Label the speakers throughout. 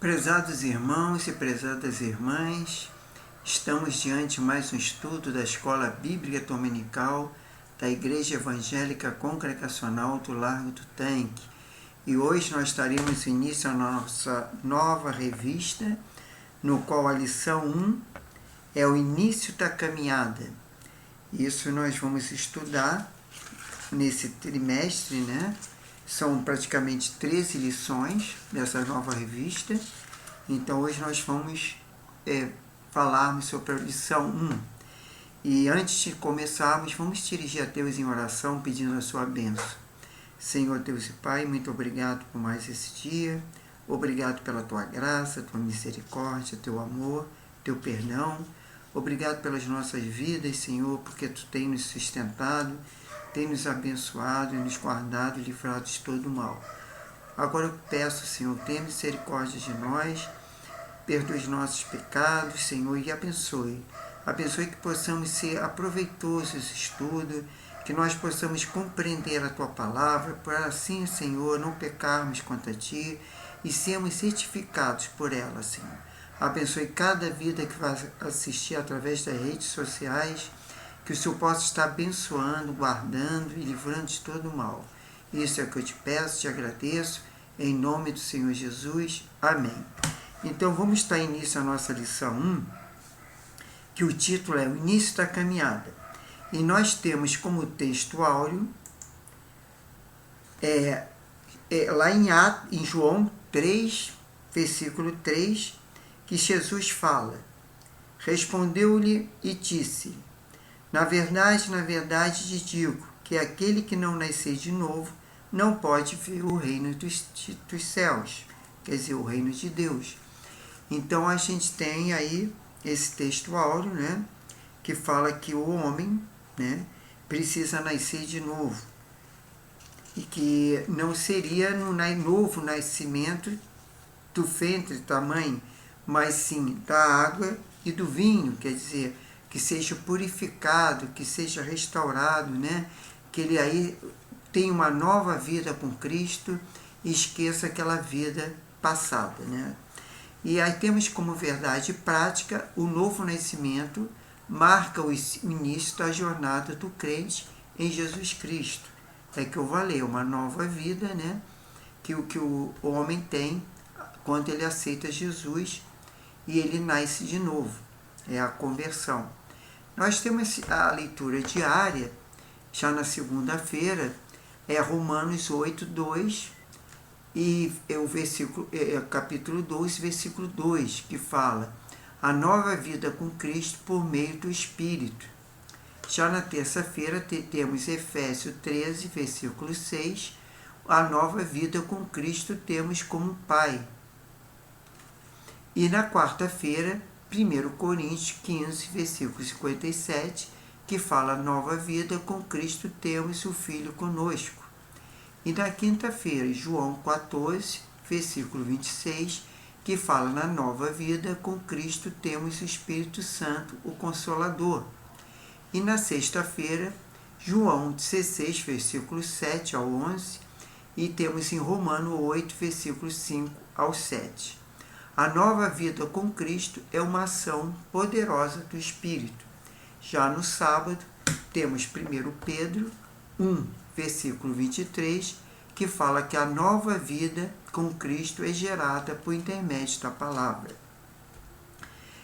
Speaker 1: Prezados irmãos e prezadas irmãs, estamos diante de mais um estudo da Escola Bíblica Dominical da Igreja Evangélica Congregacional do Largo do Tanque. E hoje nós daremos início à nossa nova revista, no qual a lição 1 é o início da caminhada. Isso nós vamos estudar nesse trimestre, né? São praticamente 13 lições dessa nova revista. Então hoje nós vamos falarmos sobre a lição 1. E antes de começarmos, vamos dirigir a Deus em oração pedindo a sua bênção. Senhor Deus e Pai, muito obrigado por mais esse dia. Obrigado pela tua graça, tua misericórdia, teu amor, teu perdão. Obrigado pelas nossas vidas, Senhor, porque tu tem nos sustentado, tem nos abençoado e nos guardado e livrado de todo mal. Agora eu peço, Senhor, tenha misericórdia de nós, perdoe os nossos pecados, Senhor, e abençoe. Abençoe que possamos ser aproveitosos esse estudo, que nós possamos compreender a Tua palavra, para assim, Senhor, não pecarmos contra Ti e sermos certificados por ela, Senhor. Abençoe cada vida que vai assistir através das redes sociais, que o Senhor possa estar abençoando, guardando e livrando de todo o mal. Isso é o que eu te peço, te agradeço, em nome do Senhor Jesus. Amém. Então vamos dar início à nossa lição 1, que o título é o início da caminhada. E nós temos como texto áureo, lá em João 3, versículo 3, que Jesus fala: respondeu-lhe e disse: na verdade te digo, que aquele que não nascer de novo não pode ver o reino dos céus, quer dizer, o reino de Deus. Então a gente tem aí esse texto áureo, né, que fala que o homem, né, precisa nascer de novo. E que não seria no novo nascimento do ventre da mãe, mas sim da água e do vinho, quer dizer, que seja purificado, que seja restaurado, né? Que ele aí tenha uma nova vida com Cristo e esqueça aquela vida passada, né? E aí temos como verdade prática o novo nascimento marca o início da jornada do crente em Jesus Cristo. É que eu valei uma nova vida, né? Que o homem tem quando ele aceita Jesus e ele nasce de novo. É a conversão. Nós temos a leitura diária, já na segunda-feira, é Romanos 8, 2, e é o capítulo 12, versículo 2, que fala: a nova vida com Cristo por meio do Espírito. Já na terça-feira temos Efésios 13, versículo 6, a nova vida com Cristo temos como Pai. E na quarta-feira, 1 Coríntios 15, versículo 57, que fala nova vida, com Cristo temos o Filho conosco. E na quinta-feira, João 14, versículo 26, que fala na nova vida, com Cristo temos o Espírito Santo, o Consolador. E na sexta-feira, João 16, versículo 7 ao 11, e temos em Romano 8, versículo 5 ao 7. A nova vida com Cristo é uma ação poderosa do Espírito. Já no sábado, temos 1 Pedro 1, versículo 23, que fala que a nova vida com Cristo é gerada por intermédio da palavra.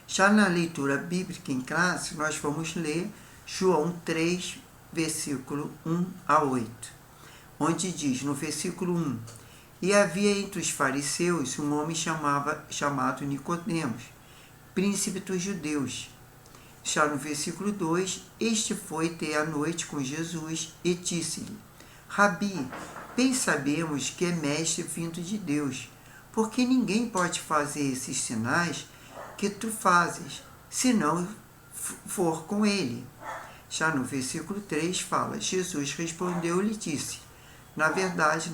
Speaker 1: Já na leitura bíblica em classe, nós vamos ler João 3, versículo 1 a 8, onde diz, no versículo 1, e havia entre os fariseus um homem chamado Nicodemos, príncipe dos judeus. Já no versículo 2, este foi ter a noite com Jesus e disse-lhe: Rabi, bem sabemos que é mestre vindo de Deus, porque ninguém pode fazer esses sinais que tu fazes, se não for com ele. Já no versículo 3 fala: Jesus respondeu-lhe e disse: na verdade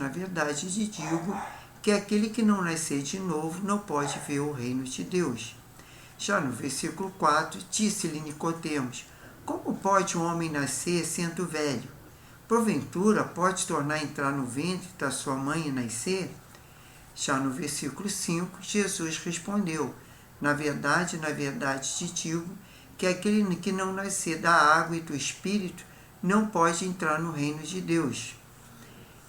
Speaker 1: te digo que aquele que não nascer de novo não pode ver o reino de Deus. Já no versículo 4, disse-lhe Nicodemos: como pode um homem nascer sendo velho? Porventura pode tornar a entrar no ventre da sua mãe e nascer? Já no versículo 5, Jesus respondeu: na verdade, te digo que aquele que não nascer da água e do Espírito não pode entrar no reino de Deus.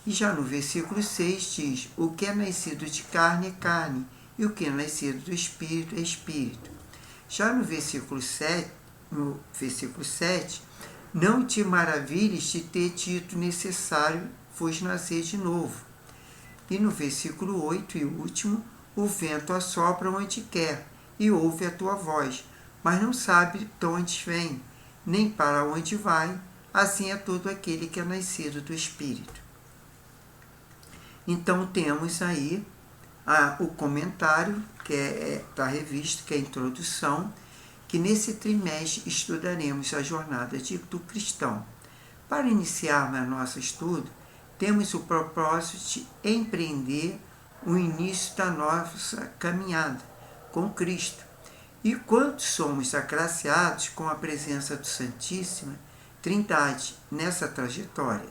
Speaker 1: E já no versículo 6 diz: o que é nascido de carne é carne, e o que é nascido do Espírito é Espírito. Já no versículo 7, não te maravilhes de ter dito necessário vos nascer de novo. E no versículo 8 e último, o vento assopra onde quer, e ouve a tua voz, mas não sabe de onde vem, nem para onde vai, assim é todo aquele que é nascido do Espírito. Então temos aí o comentário que é da revista, que é a introdução, que nesse trimestre estudaremos a jornada do cristão. Para iniciarmos nosso estudo, temos o propósito de empreender o início da nossa caminhada com Cristo. E quando somos agraciados com a presença do Santíssima Trindade nessa trajetória,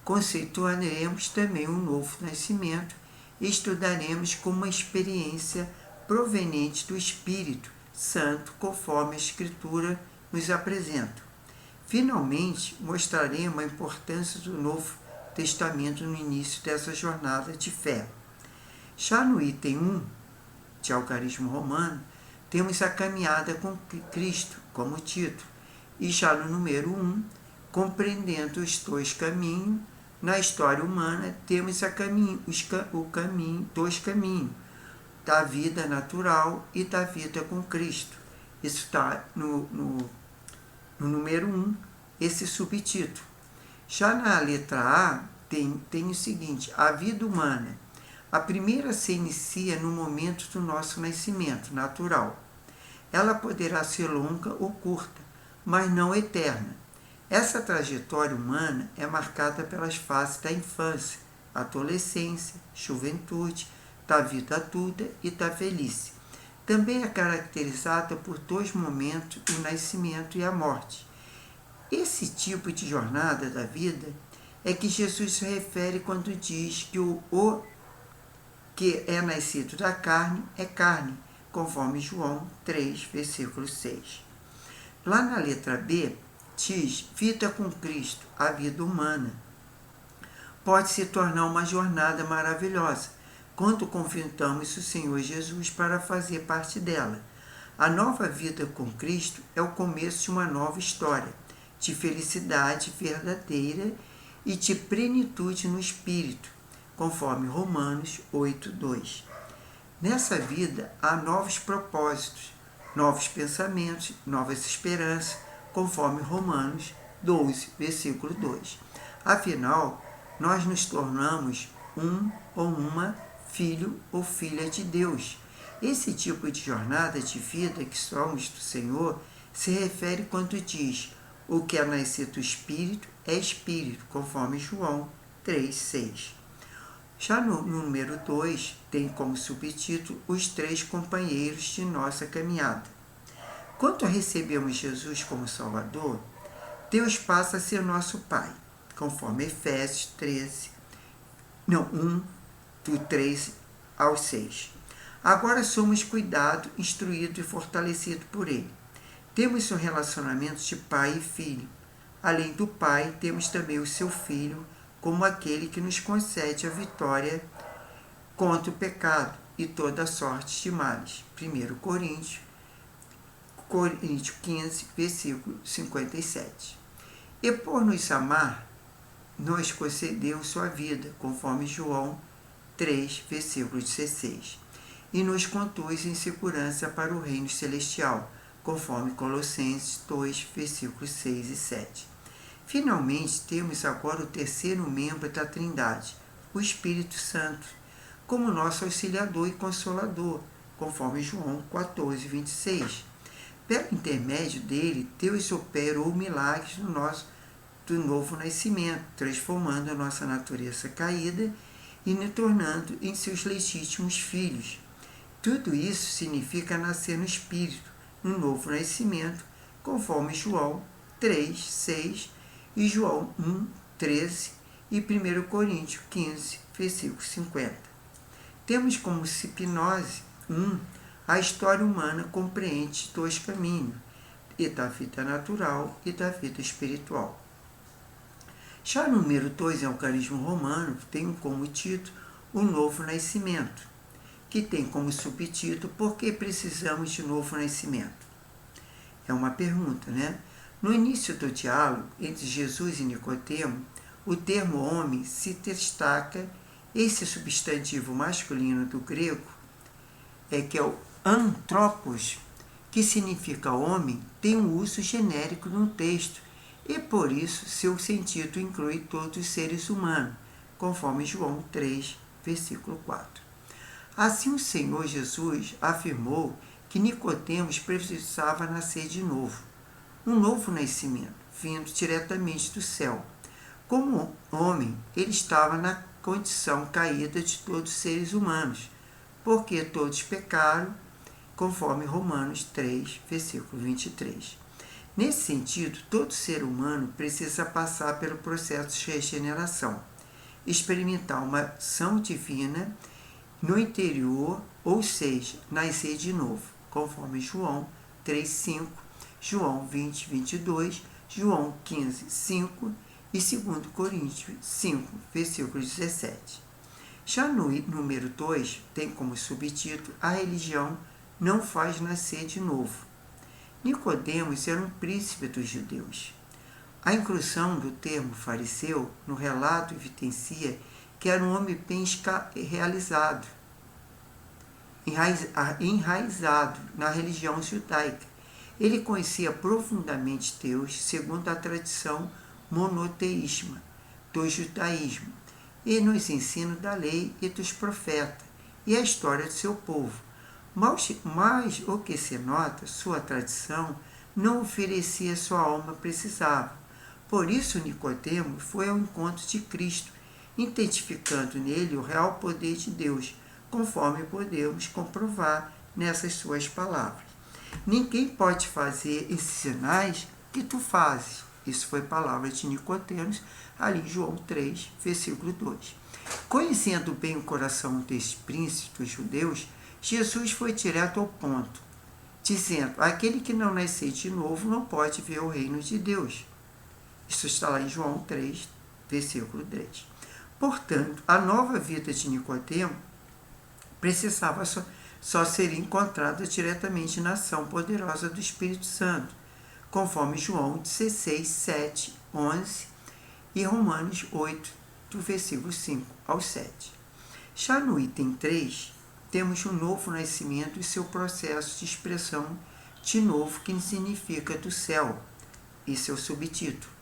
Speaker 1: conceituaremos também um novo nascimento e estudaremos como uma experiência proveniente do Espírito Santo, conforme a Escritura nos apresenta. Finalmente, mostraremos a importância do Novo Testamento no início dessa jornada de fé. Já no item 1 de Algarismo Romano, temos a caminhada com Cristo como título, e já no número 1, compreendendo os dois caminhos, na história humana temos dois caminhos, da vida natural e da vida com Cristo. Isso está no número 1, esse subtítulo. Já na letra A, tem o seguinte: a vida humana. A primeira se inicia no momento do nosso nascimento natural. Ela poderá ser longa ou curta, mas não eterna. Essa trajetória humana é marcada pelas fases da infância, adolescência, juventude, da vida adulta e da velhice. Também é caracterizada por dois momentos, o nascimento e a morte. Esse tipo de jornada da vida é que Jesus se refere quando diz que o que é nascido da carne é carne, conforme João 3, versículo 6. Lá na letra B, diz: vida com Cristo, a vida humana, pode se tornar uma jornada maravilhosa quando convidamos o Senhor Jesus para fazer parte dela. A nova vida com Cristo é o começo de uma nova história, de felicidade verdadeira e de plenitude no Espírito, conforme Romanos 8:2. Nessa vida há novos propósitos, novos pensamentos, novas esperanças, conforme Romanos 12, versículo 2. Afinal, nós nos tornamos um ou uma filho ou filha de Deus. Esse tipo de jornada de vida que somos do Senhor se refere quando diz: o que é nascido do Espírito é Espírito, conforme João 3:6. Já no número 2, tem como subtítulo os três companheiros de nossa caminhada. Quando recebemos Jesus como Salvador, Deus passa a ser nosso Pai, conforme Efésios 1, do 3 ao 6. Agora somos cuidados, instruídos e fortalecidos por Ele. Temos um relacionamento de pai e filho. Além do Pai, temos também o seu Filho, como aquele que nos concede a vitória contra o pecado e toda sorte de males. 1 Coríntios 15, versículo 57. E por nos amar, nos concedeu sua vida, conforme João 3, versículo 16. E nos conduz em segurança para o reino celestial, conforme Colossenses 2, versículos 6 e 7. Finalmente, temos agora o terceiro membro da Trindade, o Espírito Santo, como nosso auxiliador e consolador, conforme João 14, 26. Pelo intermédio dele, Deus operou milagres do novo nascimento, transformando a nossa natureza caída e nos tornando em seus legítimos filhos. Tudo isso significa nascer no Espírito, no novo nascimento, conforme João 3, 6 e João 1, 13 e 1 Coríntios 15, versículo 50. Temos como hipnose 1. A história humana compreende dois caminhos, e da vida natural e da vida espiritual. Já o número 2, o Eucarismo Romano, tem como título o Novo Nascimento, que tem como subtítulo Por que precisamos de novo nascimento? É uma pergunta, né? No início do diálogo entre Jesus e Nicodemo, o termo homem se destaca. Esse substantivo masculino do grego que é o antropos, que significa homem, tem um uso genérico no texto e por isso seu sentido inclui todos os seres humanos, conforme João 3, versículo 4. Assim o Senhor Jesus afirmou que Nicodemos precisava nascer de novo, um novo nascimento, vindo diretamente do céu. Como homem, ele estava na condição caída de todos os seres humanos, porque todos pecaram, conforme Romanos 3, versículo 23. Nesse sentido, todo ser humano precisa passar pelo processo de regeneração, experimentar uma ação divina no interior, ou seja, nascer de novo, conforme João 3, 5, João 20, 22, João 15, 5 e 2 Coríntios 5, versículo 17. Já no número 2, tem como subtítulo A religião não faz nascer de novo. Nicodemos era um príncipe dos judeus. A inclusão do termo fariseu no relato evidencia que era um homem bem realizado, enraizado na religião judaica. Ele conhecia profundamente Deus segundo a tradição monoteísma do judaísmo e nos ensinos da lei e dos profetas e a história de seu povo. Mas o que se nota, sua tradição não oferecia sua alma precisava. Por isso Nicodemo foi ao encontro de Cristo, identificando nele o real poder de Deus, conforme podemos comprovar nessas suas palavras. Ninguém pode fazer esses sinais que tu fazes. Isso foi palavra de Nicodemos, ali em João 3, versículo 2. Conhecendo bem o coração desses príncipes dos judeus, Jesus foi direto ao ponto, dizendo, aquele que não nascer de novo não pode ver o reino de Deus. Isso está lá em João 3, versículo 3. Portanto, a nova vida de Nicodemo precisava só ser encontrada diretamente na ação poderosa do Espírito Santo, conforme João 16, 7, 11 e Romanos 8, do versículo 5 ao 7. Já no item 3, temos o novo nascimento e seu processo de expressão de novo, que significa do céu, e seu subtítulo.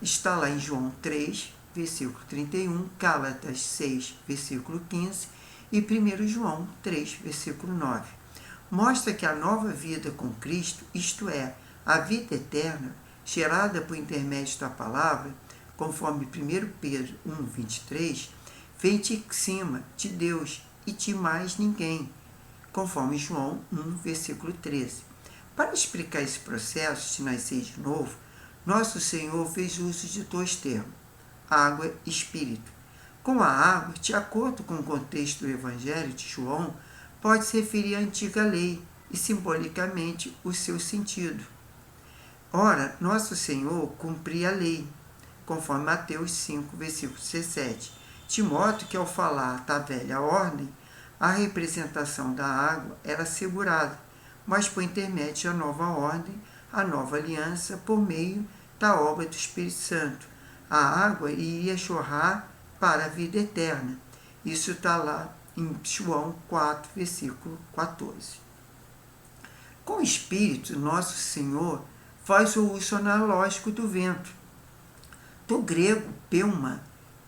Speaker 1: Está lá em João 3, versículo 31, Gálatas 6, versículo 15 e 1 João 3, versículo 9. Mostra que a nova vida com Cristo, isto é, a vida eterna, gerada por intermédio da palavra, conforme 1 Pedro 1, 23, vem de cima de Deus e de mais ninguém, conforme João 1, versículo 13. Para explicar esse processo de nascer de novo, nosso Senhor fez uso de dois termos, água e espírito. Com a água, de acordo com o contexto do Evangelho de João, pode se referir à antiga lei e, simbolicamente, o seu sentido. Ora, nosso Senhor cumpria a lei, conforme Mateus 5, versículo 17, de modo que, ao falar da velha ordem, a representação da água era assegurada, mas por intermédio da nova ordem, a nova aliança, por meio da obra do Espírito Santo. A água iria jorrar para a vida eterna. Isso está lá em João 4, versículo 14. Com o Espírito, nosso Senhor faz o uso analógico do vento. Do grego, pneuma,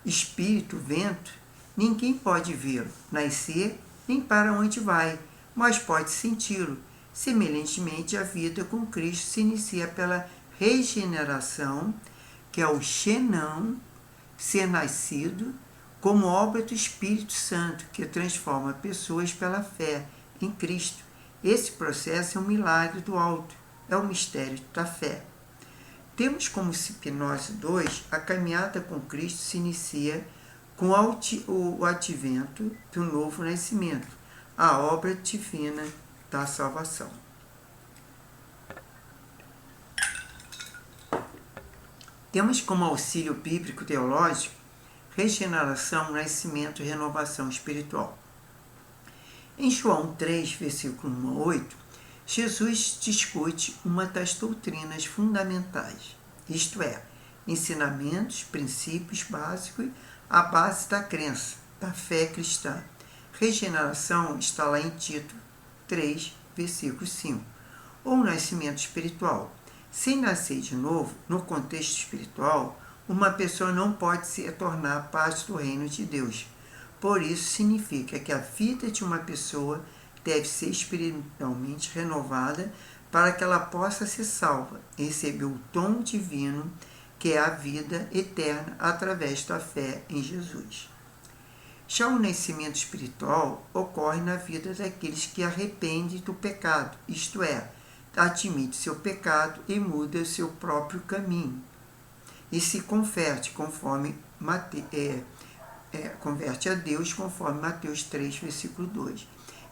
Speaker 1: espírito, vento, ninguém pode vê-lo, nascer, nem para onde vai, mas pode senti-lo. Semelhantemente, a vida com Cristo se inicia pela regeneração, que é o xenão, ser nascido, como obra do Espírito Santo, que transforma pessoas pela fé em Cristo. Esse processo é um milagre do alto, é o mistério da fé. Temos como hipnose 2, a caminhada com Cristo se inicia com o advento do novo nascimento, a obra divina da salvação. Temos como auxílio bíblico teológico regeneração, nascimento e renovação espiritual. Em João 3, versículo 1 a 8, Jesus discute uma das doutrinas fundamentais, isto é, ensinamentos, princípios básicos, a base da crença, da fé cristã. Regeneração está lá em Tito 3, versículo 5, ou nascimento espiritual. Sem nascer de novo, no contexto espiritual, uma pessoa não pode se tornar parte do reino de Deus. Por isso, significa que a vida de uma pessoa deve ser espiritualmente renovada para que ela possa ser salva, receber o dom divino que é a vida eterna através da fé em Jesus. Já o nascimento espiritual ocorre na vida daqueles que arrependem do pecado, isto é, admite seu pecado e muda o seu próprio caminho, e se converte converte a Deus conforme Mateus 3, versículo 2.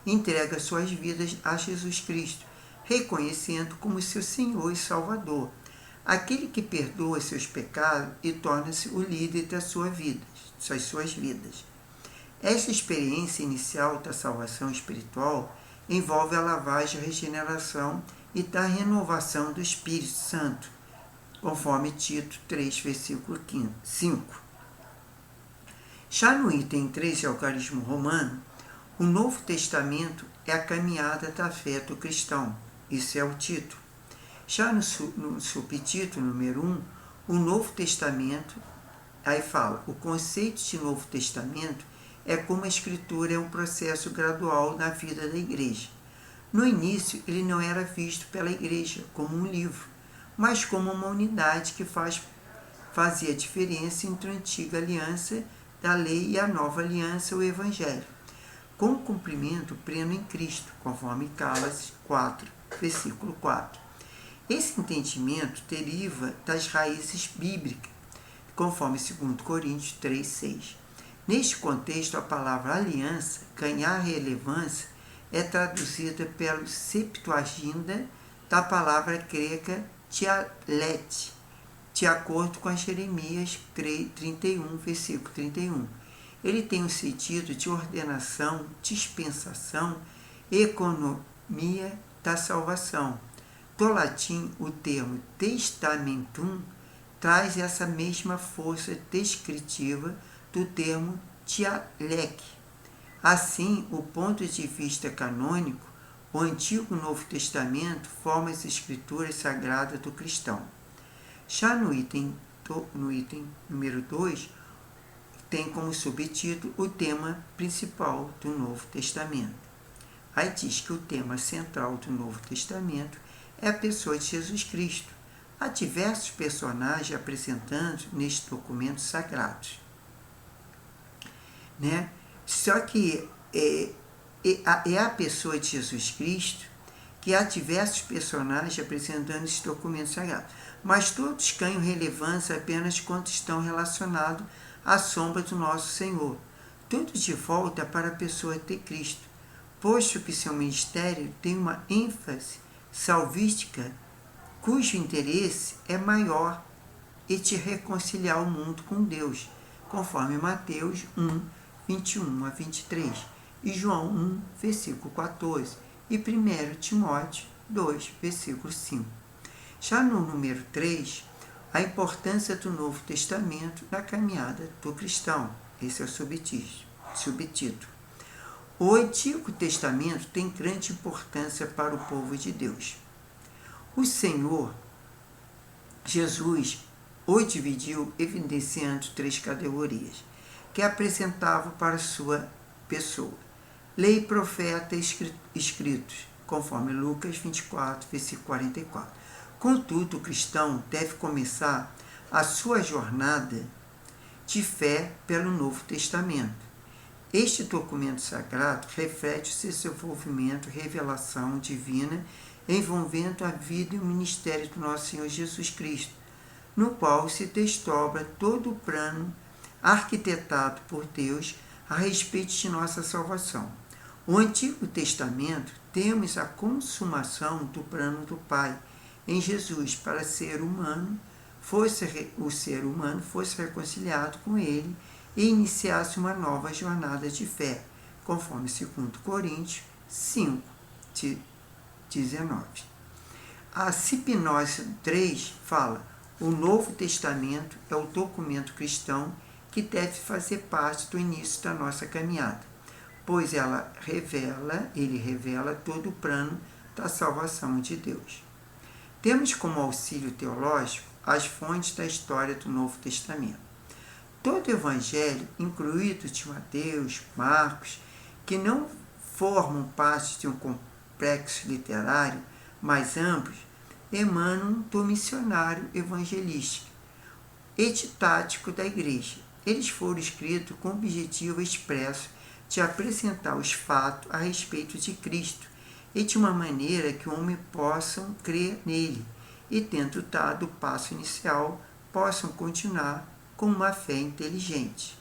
Speaker 1: Entrega suas vidas a Jesus Cristo, reconhecendo como seu Senhor e Salvador, aquele que perdoa seus pecados e torna-se o líder das suas vidas. Esta experiência inicial da salvação espiritual envolve a lavagem, a regeneração e da renovação do Espírito Santo, conforme Tito 3, versículo 5. Já no item 3 do Algarismo Romano, o Novo Testamento é a caminhada da fé do cristão. Isso é o título. Já no subtítulo número 1, o Novo Testamento, aí fala, o conceito de Novo Testamento é como a Escritura é um processo gradual na vida da igreja. No início, ele não era visto pela igreja como um livro, mas como uma unidade que fazia diferença entre a antiga aliança da lei e a nova aliança, o Evangelho, com cumprimento pleno em Cristo, conforme Gálatas 4, versículo 4. Esse entendimento deriva das raízes bíblicas, conforme 2 Coríntios 3, 6. Neste contexto, a palavra aliança, ganhar relevância, é traduzida pelo Septuaginta da palavra grega dialete, de acordo com Jeremias 31, versículo 31. Ele tem o sentido de ordenação, dispensação, economia da salvação. Do latim, o termo testamentum traz essa mesma força descritiva do termo dialec. Assim, o ponto de vista canônico, o Antigo e o Novo Testamento formam as escrituras sagradas do cristão. Já no item número 2, tem como subtítulo o tema principal do Novo Testamento. Aí diz que o tema central do Novo Testamento é a pessoa de Jesus Cristo. Há diversos personagens apresentados nestes documentos sagrados. Só que é a pessoa de Jesus Cristo que há diversos personagens apresentando esses documentos sagrados, mas todos ganham relevância apenas quando estão relacionados à sombra do nosso Senhor. Todos de volta para a pessoa de Cristo, posto que seu ministério tem uma ênfase salvística, cujo interesse é maior e de reconciliar o mundo com Deus, conforme Mateus 1, 21 a 23, e João 1, versículo 14, e 1 Timóteo 2, versículo 5. Já no número 3, a importância do Novo Testamento na caminhada do cristão. Esse é o subtítulo. O Antigo Testamento tem grande importância para o povo de Deus. O Senhor Jesus o dividiu evidenciando 3 categorias que apresentava para sua pessoa: lei, profeta e escritos, conforme Lucas 24, versículo 44. Contudo, o cristão deve começar a sua jornada de fé pelo Novo Testamento. Este documento sagrado reflete o seu desenvolvimento e revelação divina envolvendo a vida e o ministério do nosso Senhor Jesus Cristo, no qual se desdobra todo o plano arquitetado por Deus a respeito de nossa salvação. No Antigo Testamento, temos a consumação do plano do Pai em Jesus para o ser humano fosse reconciliado com Ele e iniciasse uma nova jornada de fé, conforme 2 Coríntios 5, 19. A Sipnose 3 fala: o Novo Testamento é o documento cristão que deve fazer parte do início da nossa caminhada, pois ele revela todo o plano da salvação de Deus. Temos como auxílio teológico as fontes da história do Novo Testamento. Todo evangelho, incluído de Mateus, Marcos, que não formam parte de um complexo literário mais amplo, emanam do missionário evangelístico e didático da Igreja. Eles foram escritos com o objetivo expresso de apresentar os fatos a respeito de Cristo e de uma maneira que o homem possa crer nele e, tendo dado o passo inicial, possam continuar com uma fé inteligente.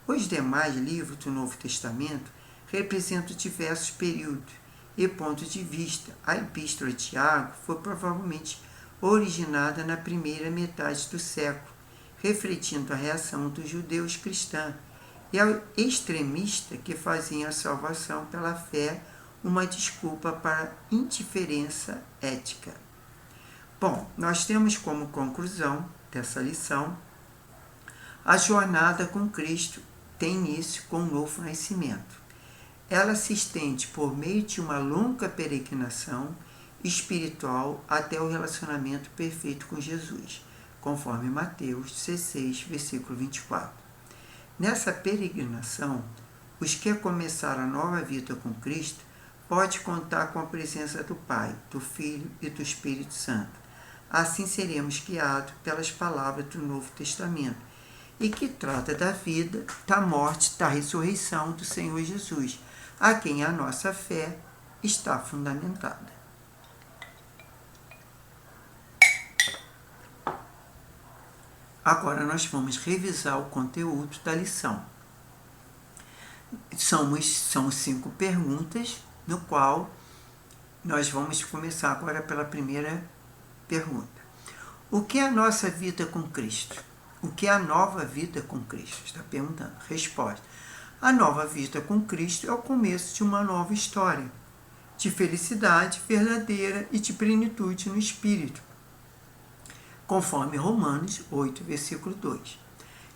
Speaker 1: Os demais livros do Novo Testamento representam diversos períodos e pontos de vista. A Epístola de Tiago foi provavelmente originada na primeira metade do século, refletindo a reação dos judeus cristãos e ao extremista que faziam a salvação pela fé uma desculpa para indiferença ética. Bom, nós temos como conclusão dessa lição: a jornada com Cristo tem início com o novo nascimento. Ela se estende por meio de uma longa peregrinação espiritual até o relacionamento perfeito com Jesus, conforme Mateus 16, versículo 24. Nessa peregrinação, os que começaram a nova vida com Cristo podem contar com a presença do Pai, do Filho e do Espírito Santo. Assim seremos guiados pelas palavras do Novo Testamento, e que trata da vida, da morte, da ressurreição do Senhor Jesus, a quem a nossa fé está fundamentada. Agora nós vamos revisar o conteúdo da lição. São 5 perguntas, no qual nós vamos começar agora pela primeira pergunta. O que é a nossa vida com Cristo? O que é a nova vida com Cristo? Está perguntando. Resposta: a nova vida com Cristo é o começo de uma nova história, de felicidade verdadeira e de plenitude no Espírito, conforme Romanos 8, versículo 2.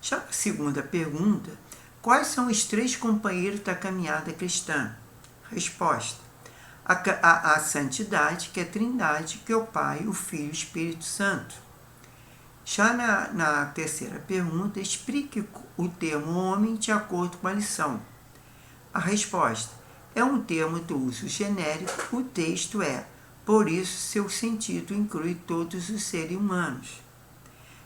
Speaker 1: Já a segunda pergunta: quais são os 3 companheiros da caminhada cristã? Resposta: a santidade, que é a Trindade, que é o Pai, o Filho e o Espírito Santo. Já na terceira pergunta, explique o termo homem de acordo com a lição. A resposta: é um termo do uso genérico, o texto é, por isso seu sentido inclui todos os seres humanos.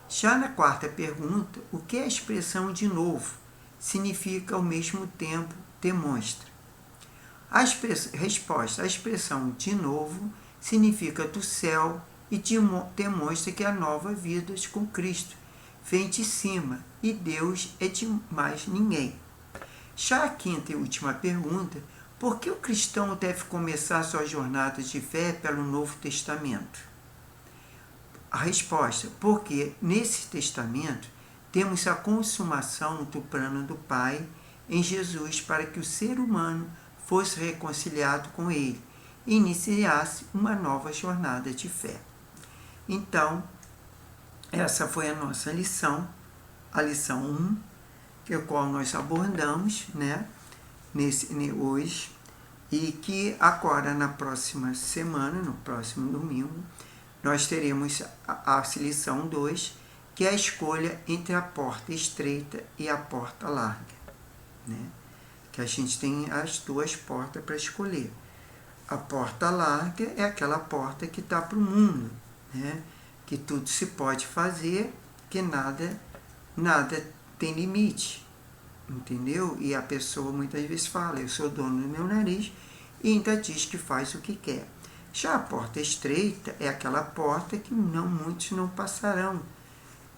Speaker 1: Já na quarta pergunta, o que é a expressão de novo? Significa ao mesmo tempo demonstra. Resposta: a expressão de novo significa do céu e demonstra que a nova vida com Cristo vem de cima e Deus é de mais ninguém. Já a quinta e última pergunta: por que o cristão deve começar sua jornada de fé pelo Novo Testamento? A resposta: porque nesse testamento temos a consumação do plano do Pai em Jesus para que o ser humano fosse reconciliado com Ele e iniciasse uma nova jornada de fé. Então, essa foi a nossa lição, a lição 1, que é a qual nós abordamos, hoje, e que agora na próxima semana, no próximo domingo, nós teremos a lição 2, que é a escolha entre a porta estreita e a porta larga, que a gente tem as 2 portas para escolher. A porta larga é aquela porta que está para o mundo, que tudo se pode fazer, que nada tem limite, entendeu? E a pessoa muitas vezes fala: eu sou dono do meu nariz, e ainda diz que faz o que quer. Já a porta estreita é aquela porta que muitos não passarão,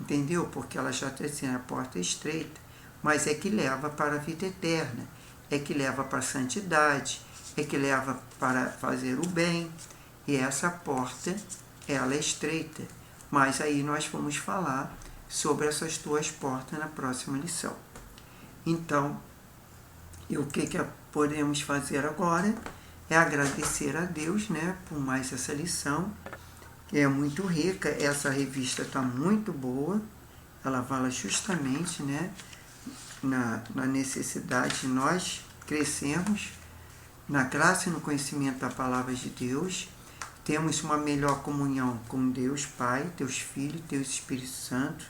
Speaker 1: entendeu? Porque ela já está dizendo, a porta é estreita, mas é que leva para a vida eterna, é que leva para a santidade, é que leva para fazer o bem, e essa porta, ela é estreita. Mas aí nós vamos falar sobre essas duas portas na próxima lição. Então, e o que podemos fazer agora é agradecer a Deus, né, por mais essa lição, que é muito rica. Essa revista está muito boa, ela fala justamente, né, na necessidade de nós crescermos na graça e no conhecimento da palavra de Deus, temos uma melhor comunhão com Deus Pai, Deus Filho, Deus Espírito Santo,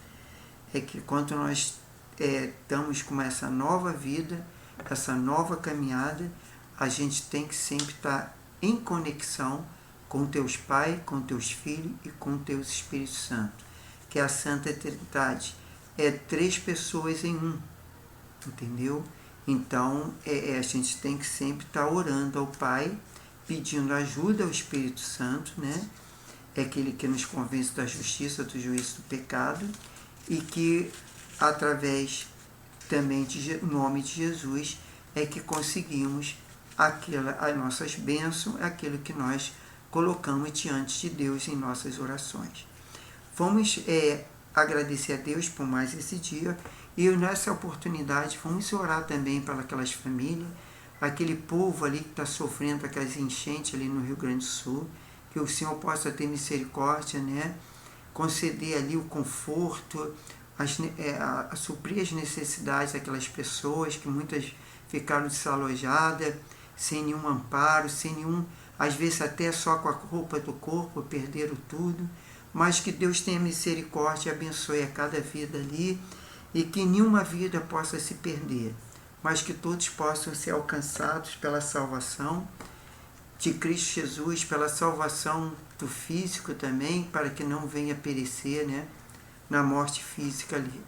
Speaker 1: é que quando nós estamos com essa nova vida, essa nova caminhada, a gente tem que sempre estar em conexão com Deus Pai, com Deus Filho e com Deus Espírito Santo, que é a Santa Trindade. É 3 pessoas em um, entendeu? Então, a gente tem que sempre estar orando ao Pai, pedindo ajuda ao Espírito Santo, né? É aquele que nos convence da justiça, do juízo, do pecado, e que, através também do nome de Jesus, é que conseguimos as nossas bênçãos, aquilo que nós colocamos diante de Deus em nossas orações. Vamos agradecer a Deus por mais esse dia, e nessa oportunidade vamos orar também para aquelas famílias, aquele povo ali que está sofrendo aquelas enchentes ali no Rio Grande do Sul, que o Senhor possa ter misericórdia, né? Conceder ali o conforto, a suprir as necessidades daquelas pessoas que muitas ficaram desalojadas, sem nenhum amparo, sem nenhum, às vezes até só com a roupa do corpo, perderam tudo, mas que Deus tenha misericórdia e abençoe a cada vida ali, e que nenhuma vida possa se perder, mas que todos possam ser alcançados pela salvação de Cristo Jesus, pela salvação do físico também, para que não venha perecer, né, na morte física ali.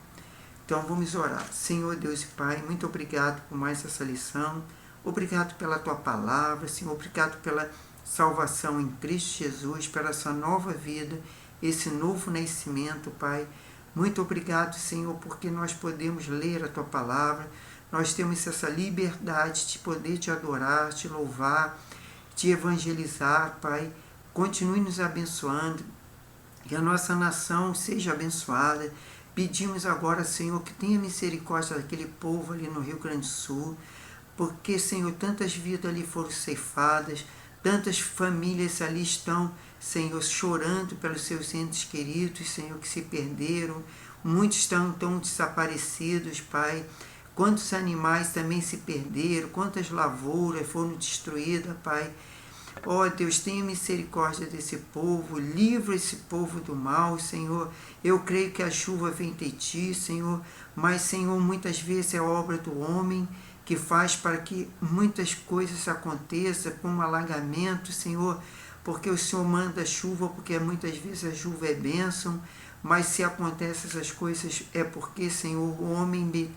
Speaker 1: Então vamos orar. Senhor Deus e Pai, muito obrigado por mais essa lição, obrigado pela Tua palavra, Senhor, obrigado pela salvação em Cristo Jesus, pela essa nova vida, esse novo nascimento, Pai. Muito obrigado, Senhor, porque nós podemos ler a Tua palavra, nós temos essa liberdade de poder Te adorar, Te louvar, Te evangelizar, Pai. Continue nos abençoando, que a nossa nação seja abençoada. Pedimos agora, Senhor, que tenha misericórdia daquele povo ali no Rio Grande do Sul, porque, Senhor, tantas vidas ali foram ceifadas, tantas famílias ali estão, Senhor, chorando pelos seus entes queridos, Senhor, que se perderam. Muitos estão desaparecidos, Pai. Quantos animais também se perderam, quantas lavouras foram destruídas, Pai. Ó Deus, tenha misericórdia desse povo, livra esse povo do mal, Senhor. Eu creio que a chuva vem de Ti, Senhor, mas, Senhor, muitas vezes é obra do homem que faz para que muitas coisas aconteçam, como alagamento, Senhor, porque o Senhor manda chuva, porque muitas vezes a chuva é bênção, mas se acontecem essas coisas é porque, Senhor, o homem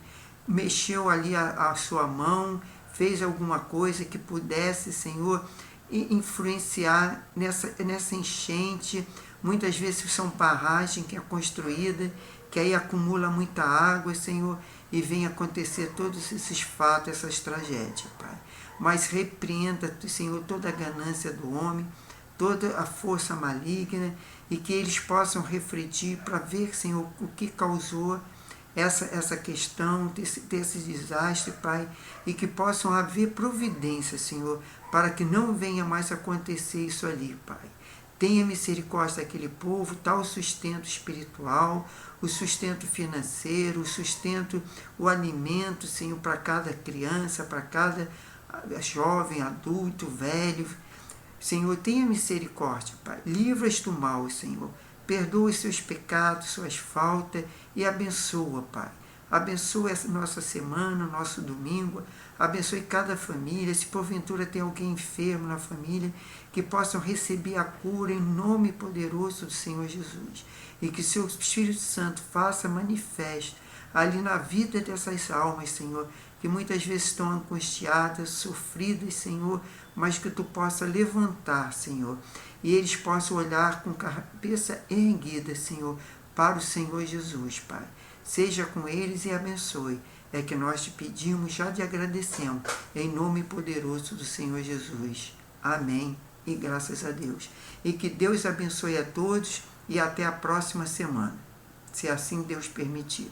Speaker 1: mexeu ali a sua mão, fez alguma coisa que pudesse, Senhor, influenciar nessa enchente. Muitas vezes são barragens que é construída, que aí acumula muita água, Senhor, e vem acontecer todos esses fatos, essas tragédias, Pai. Mas repreenda, Senhor, toda a ganância do homem, toda a força maligna, e que eles possam refletir para ver, Senhor, o que causou essa questão, desse desastre, Pai, e que possam haver providência, Senhor, para que não venha mais acontecer isso ali, Pai. Tenha misericórdia daquele povo, tal sustento espiritual, o sustento financeiro, o sustento, o alimento, Senhor, para cada criança, para cada jovem, adulto, velho. Senhor, tenha misericórdia, Pai. Livra-os do mal, Senhor. Perdoa os seus pecados, suas faltas e abençoa, Pai. Abençoa essa nossa semana, nosso domingo. Abençoe cada família. Se porventura tem alguém enfermo na família, que possam receber a cura em nome poderoso do Senhor Jesus. E que seu Espírito Santo faça manifesto ali na vida dessas almas, Senhor, que muitas vezes estão angustiadas, sofridas, Senhor, mas que Tu possa levantar, Senhor, e eles possam olhar com cabeça erguida, Senhor, para o Senhor Jesus, Pai. Seja com eles e abençoe. É que nós te pedimos, já te agradecemos, em nome poderoso do Senhor Jesus. Amém. E graças a Deus. E que Deus abençoe a todos e até a próxima semana, se assim Deus permitir.